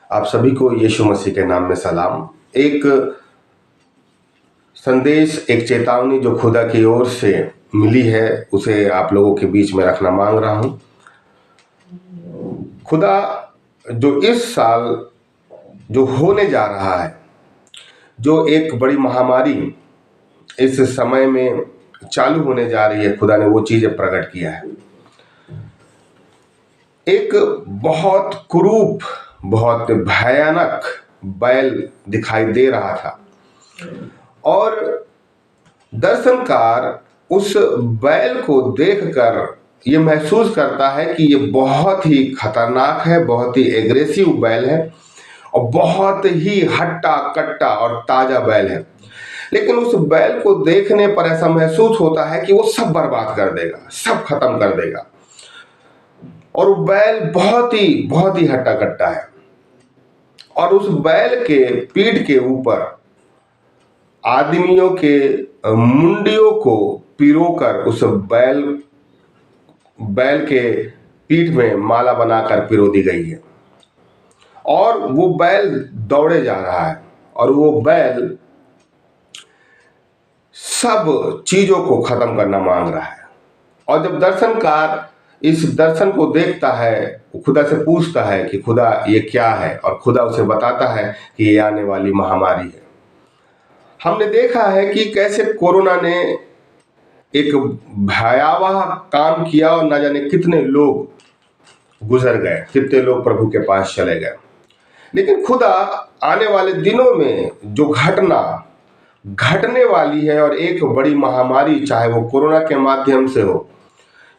आप सभी को यीशु मसीह के नाम में सलाम। एक संदेश, एक चेतावनी जो खुदा की ओर से मिली है, उसे आप लोगों के बीच में रखना मांग रहा हूं। खुदा जो इस साल जो होने जा रहा है, जो एक बड़ी महामारी इस समय में चालू होने जा रही है, खुदा ने वो चीजें प्रकट किया है। एक बहुत कुरूप, बहुत भयानक बैल दिखाई दे रहा था और दर्शनकार उस बैल को देखकर ये महसूस करता है कि ये बहुत ही खतरनाक है, बहुत ही एग्रेसिव बैल है और बहुत ही हट्टा कट्टा और ताजा बैल है। लेकिन उस बैल को देखने पर ऐसा महसूस होता है कि वो सब बर्बाद कर देगा, सब खत्म कर देगा। और वो बैल बहुत ही हट्टा कट्टा है और उस बैल के पीठ के ऊपर आदमियों के मुंडियों को पिरोकर उस बैल के पीठ में माला बनाकर पिरो दी गई है और वो बैल दौड़े जा रहा है और वो बैल सब चीजों को खत्म करना मांग रहा है। और जब दर्शनकार इस दर्शन को देखता है, वो खुदा से पूछता है कि खुदा ये क्या है, और खुदा उसे बताता है कि ये आने वाली महामारी है। हमने देखा है कि कैसे कोरोना ने एक भयावह काम किया और न जाने कितने लोग गुजर गए, कितने लोग प्रभु के पास चले गए। लेकिन खुदा आने वाले दिनों में जो घटना घटने वाली है और एक बड़ी महामारी, चाहे वो कोरोना के माध्यम से हो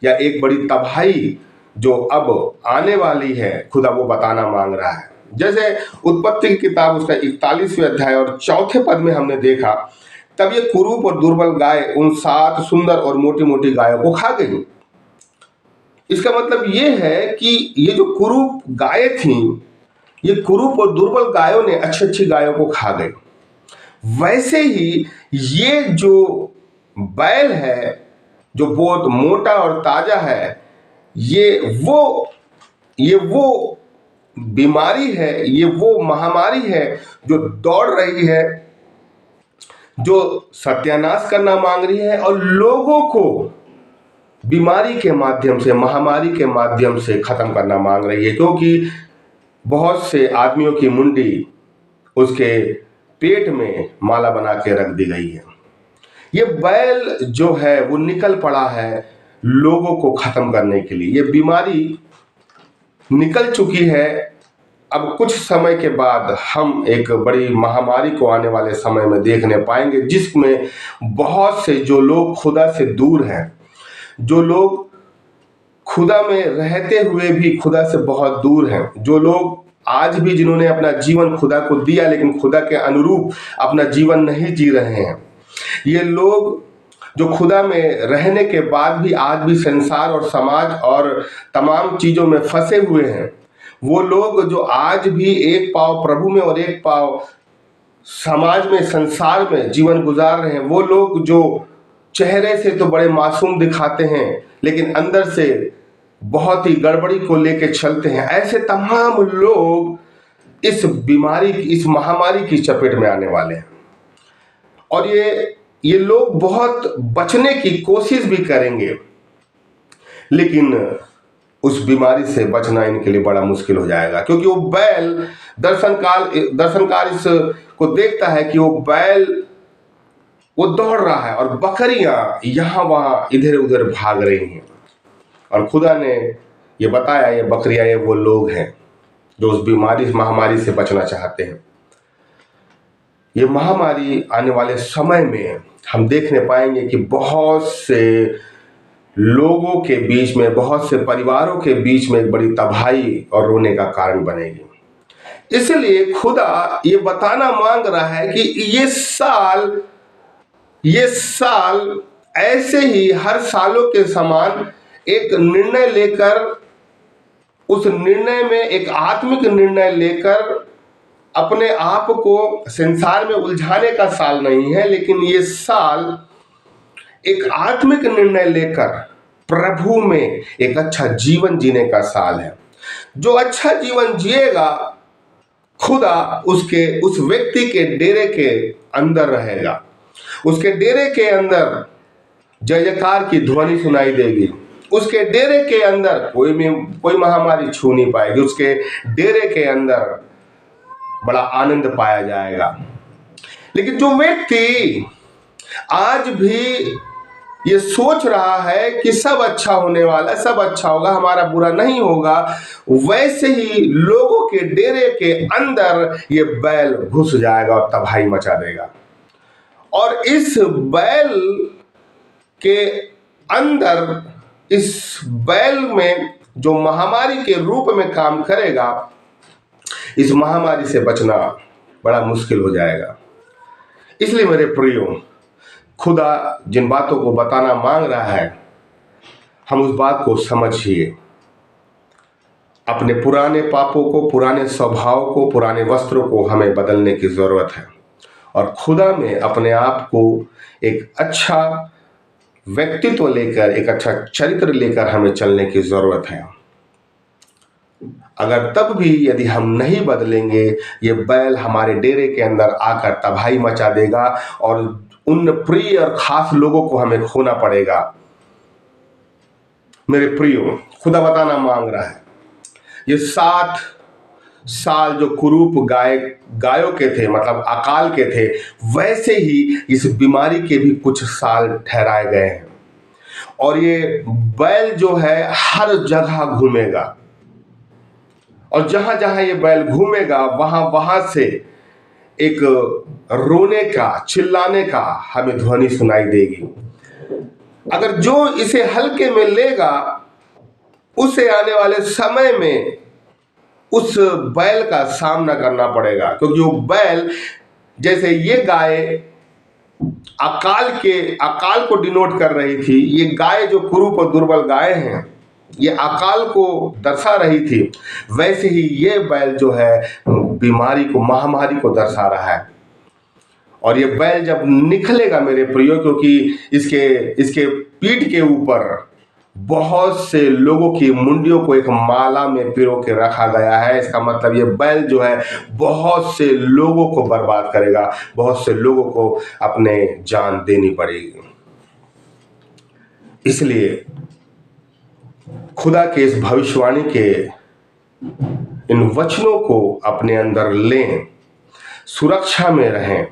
या एक बड़ी तबाही जो अब आने वाली है, खुदा वो बताना मांग रहा है। जैसे उत्पत्ति की किताब उसका 41वें अध्याय और 4 पद में हमने देखा, तब ये कुरूप और दुर्बल गाय उन 7 सुंदर और मोटी मोटी गायों को खा गई। इसका मतलब ये है कि ये जो कुरूप गायें थी, ये कुरूप और दुर्बल गायों ने अच्छी अच्छी गायों को खा गई। वैसे ही ये जो बैल है, जो बहुत मोटा और ताजा है, ये वो बीमारी है, ये वो महामारी है जो दौड़ रही है, जो सत्यानाश करना मांग रही है और लोगों को बीमारी के माध्यम से, महामारी के माध्यम से खत्म करना मांग रही है। क्योंकि बहुत से आदमियों की मुंडी उसके पेट में माला बना के रख दी गई है। ये बैल जो है वो निकल पड़ा है लोगों को खत्म करने के लिए। ये बीमारी निकल चुकी है। अब कुछ समय के बाद हम एक बड़ी महामारी को आने वाले समय में देखने पाएंगे, जिसमें बहुत से जो लोग खुदा से दूर हैं, जो लोग खुदा में रहते हुए भी खुदा से बहुत दूर हैं, जो लोग आज भी जिन्होंने अपना जीवन खुदा को दिया लेकिन खुदा के अनुरूप अपना जीवन नहीं जी रहे हैं, ये लोग जो खुदा में रहने के बाद भी आज भी संसार और समाज और तमाम चीजों में फंसे हुए हैं, वो लोग जो आज भी एक पाव प्रभु में और एक पाव समाज में, संसार में जीवन गुजार रहे हैं, वो लोग जो चेहरे से तो बड़े मासूम दिखाते हैं लेकिन अंदर से बहुत ही गड़बड़ी को लेके चलते हैं, ऐसे तमाम लोग इस बीमारी की, इस महामारी की चपेट में आने वाले हैं। और ये लोग बहुत बचने की कोशिश भी करेंगे, लेकिन उस बीमारी से बचना इनके लिए बड़ा मुश्किल हो जाएगा। क्योंकि वो बैल, दर्शनकार इस को देखता है कि वो बैल वो दौड़ रहा है और बकरियां यहां वहां इधर उधर भाग रही हैं। और खुदा ने ये बताया, ये बकरियां, ये वो लोग हैं जो उस बीमारी, महामारी से बचना चाहते हैं। ये महामारी आने वाले समय में हम देखने पाएंगे कि बहुत से लोगों के बीच में, बहुत से परिवारों के बीच में एक बड़ी तबाही और रोने का कारण बनेगी। इसलिए खुदा ये बताना मांग रहा है कि ये साल ऐसे ही हर सालों के समान एक निर्णय लेकर, उस निर्णय में एक आत्मिक निर्णय लेकर अपने आप को संसार में उलझाने का साल नहीं है, लेकिन ये साल एक आत्मिक निर्णय लेकर प्रभु में एक अच्छा जीवन जीने का साल है। जो अच्छा जीवन जिएगा खुदा उस व्यक्ति के डेरे के अंदर रहेगा। उसके डेरे के अंदर जय जयकार की ध्वनि सुनाई देगी। उसके डेरे के अंदर कोई महामारी छू नहीं पाएगी। उसके डेरे के अंदर बड़ा आनंद पाया जाएगा। लेकिन जो व्यक्ति आज भी ये सोच रहा है कि सब अच्छा होने वाला है, सब अच्छा होगा, हमारा बुरा नहीं होगा, वैसे ही लोगों के डेरे के अंदर ये बैल घुस जाएगा और तबाही मचा देगा। और इस बैल के अंदर, इस बैल में जो महामारी के रूप में काम करेगा, इस महामारी से बचना बड़ा मुश्किल हो जाएगा। इसलिए मेरे प्रियो, खुदा जिन बातों को बताना मांग रहा है, हम उस बात को समझिए। अपने पुराने पापों को, पुराने स्वभाव को, पुराने वस्त्रों को हमें बदलने की जरूरत है और खुदा में अपने आप को एक अच्छा व्यक्तित्व लेकर, एक अच्छा चरित्र लेकर हमें चलने की जरूरत है। अगर तब भी यदि हम नहीं बदलेंगे, ये बैल हमारे डेरे के अंदर आकर तबाही मचा देगा और उन प्रिय और खास लोगों को हमें खोना पड़ेगा। मेरे प्रियो, खुदा बताना मांग रहा है, ये 7 साल जो कुरूप गायों के थे, मतलब अकाल के थे, वैसे ही इस बीमारी के भी कुछ साल ठहराए गए हैं। और ये बैल जो है हर जगह घूमेगा और जहां जहां ये बैल घूमेगा वहां से एक रोने का, चिल्लाने का हमें ध्वनि सुनाई देगी। अगर जो इसे हल्के में लेगा, उसे आने वाले समय में उस बैल का सामना करना पड़ेगा, क्योंकि वो बैल, जैसे ये गाय अकाल को डिनोट कर रही थी, ये गाय जो कुरूप और दुर्बल गाय हैं, ये अकाल को दर्शा रही थी, वैसे ही ये बैल जो है बीमारी को, महामारी को दर्शा रहा है। और ये बैल जब निकलेगा मेरे प्रियो, क्योंकि इसके पीठ के ऊपर बहुत से लोगों की मुंडियों को एक माला में पिरो के रखा गया है। इसका मतलब ये बैल जो है बहुत से लोगों को बर्बाद करेगा, बहुत से लोगों को अपने जान देनी पड़ेगी। इसलिए खुदा के इस भविष्यवाणी के इन वचनों को अपने अंदर लें, सुरक्षा में रहें,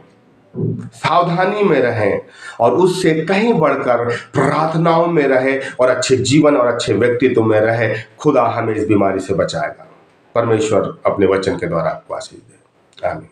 सावधानी में रहें और उससे कहीं बढ़कर प्रार्थनाओं में रहे और अच्छे जीवन और अच्छे व्यक्तित्व में रहे। खुदा हमें इस बीमारी से बचाएगा। परमेश्वर अपने वचन के द्वारा आपको आशीष दे। आमीन।